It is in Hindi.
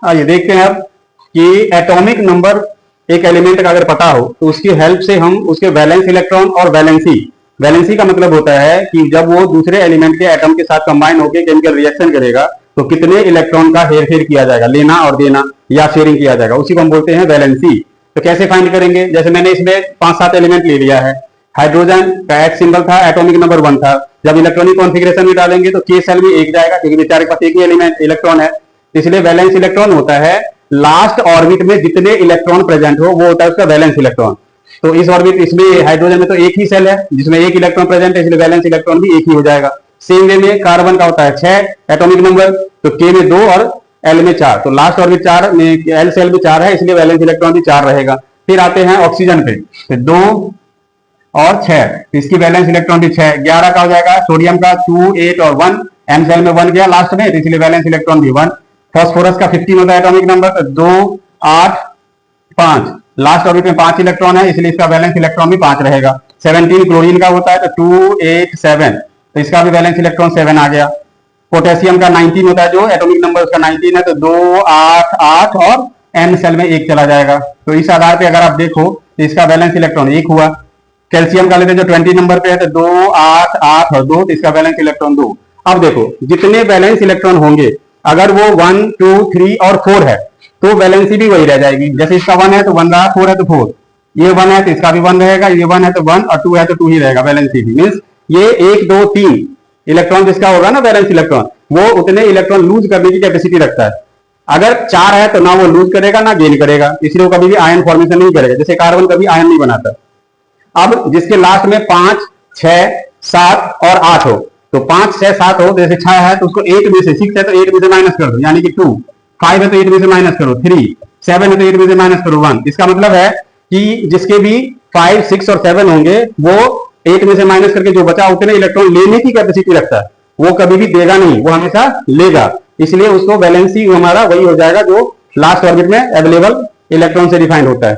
ये देखते हैं अब कि एटॉमिक नंबर एक एलिमेंट का अगर पता हो तो उसकी हेल्प से हम उसके वैलेंस इलेक्ट्रॉन और वैलेंसी का मतलब होता है कि जब वो दूसरे एलिमेंट के एटम के साथ कंबाइन होकर केमिकल रिएक्शन करेगा तो कितने इलेक्ट्रॉन का हेर फेर किया जाएगा, लेना और देना या शेयरिंग किया जाएगा, उसी को हम बोलते हैं वैलेंसी। तो कैसे फाइंड करेंगे? जैसे मैंने इसमें 5-7 एलिमेंट ले लिया है। हाइड्रोजन का एच सिंबल था, एटॉमिक नंबर 1 था। जब इलेक्ट्रॉनिक कॉन्फ़िगरेशन में डालेंगे तो के सेल में एक जाएगा क्योंकि बेचारे के पास एक ही एलिमेंट इलेक्ट्रॉन है। इसलिए वैलेंस इलेक्ट्रॉन होता है लास्ट ऑर्बिट में जितने इलेक्ट्रॉन प्रेजेंट हो वो होता है उसका वैलेंस इलेक्ट्रॉन। तो इस ऑर्बिट इसमें हाइड्रोजन में तो एक ही सेल है जिसमें एक इलेक्ट्रॉन प्रेजेंट है, इसलिए वैलेंस इलेक्ट्रॉन भी एक ही हो जाएगा। सेम वे में कार्बन का होता है 6 एटॉमिक नंबर, तो के में 2 और एल में 4, तो लास्ट ऑर्बिट 4 में एल सेल में 4 है, इसलिए वैलेंस इलेक्ट्रॉन भी 4 रहेगा। फिर आते हैं ऑक्सीजन पे, तो 2 और 6, तो इसकी वैलेंस इलेक्ट्रॉन भी 6। 11 का हो जाएगा सोडियम का 2, 8 और 1, एम सेल में 1 गया लास्ट में, तो इसलिए वैलेंस इलेक्ट्रॉन भी 1। फास्फोरस का 15 होता है एटॉमिक नंबर, तो 2, 8, 5, लास्ट ऑर्बिट में 5 इलेक्ट्रॉन है, इसलिए इसका वैलेंस इलेक्ट्रॉन भी 5 रहेगा। 17 क्लोरीन का होता है, तो 2, 8, 7, तो इसका भी वैलेंस इलेक्ट्रॉन 7 आ गया। पोटेशियम का 19 होता है, जो एटॉमिक नंबर उसका 19 है, तो 2, 8, 8 और एन सेल में 1 चला जाएगा। तो इस आधार पे अगर आप देखो तो इसका वैलेंस इलेक्ट्रॉन 1 हुआ। कैल्शियम का लेते हैं जो 20 नंबर पे है, तो 2, 8, 8 और 2, तो इसका वैलेंस इलेक्ट्रॉन 2। अब देखो जितने वैलेंस इलेक्ट्रॉन होंगे अगर वो 1, 2, 3 और 4 है तो वैलेंसी भी वही रह जाएगी। जैसे इसका 1 है तो 1 रहा, 4 है तो 4, ये 1 है तो इसका भी 1 रहेगा, ये 1 है तो 1 और 2 है तो 2 ही रहेगा वैलेंसी भी। मीन्स ये 1, 2, 3 इलेक्ट्रॉन जिसका होगा ना वैलेंस इलेक्ट्रॉन, वो उतने इलेक्ट्रॉन लूज करने की कैपेसिटी रखता है। अगर 4 है तो ना वो लूज करेगा ना गेन करेगा, इसलिए वो कभी भी आयन फॉर्मेशन नहीं करेगा। जैसे कार्बन कभी आयन नहीं बनाता। अब जिसके लास्ट में 5, 6, 7 और 8 हो, तो 5, 6, 7 हो, जैसे 6 है तो उसको 8 में से, 6 है तो 8 में से माइनस कर दो, यानी कि 2, 5 है तो 8 में से माइनस करो 3, 7 है तो 8 में से माइनस करो 1। इसका मतलब है कि जिसके भी 5, 6 और 7 होंगे वो 8 में से माइनस करके जो बचा उतने इलेक्ट्रॉन लेने की कैपेसिटी रखता है, वो कभी भी देगा नहीं, वो हमेशा लेगा। इसलिए उसको वैलेंसी हमारा वही हो जाएगा जो लास्ट ऑर्बिट में अवेलेबल इलेक्ट्रॉन से डिफाइंड होता है।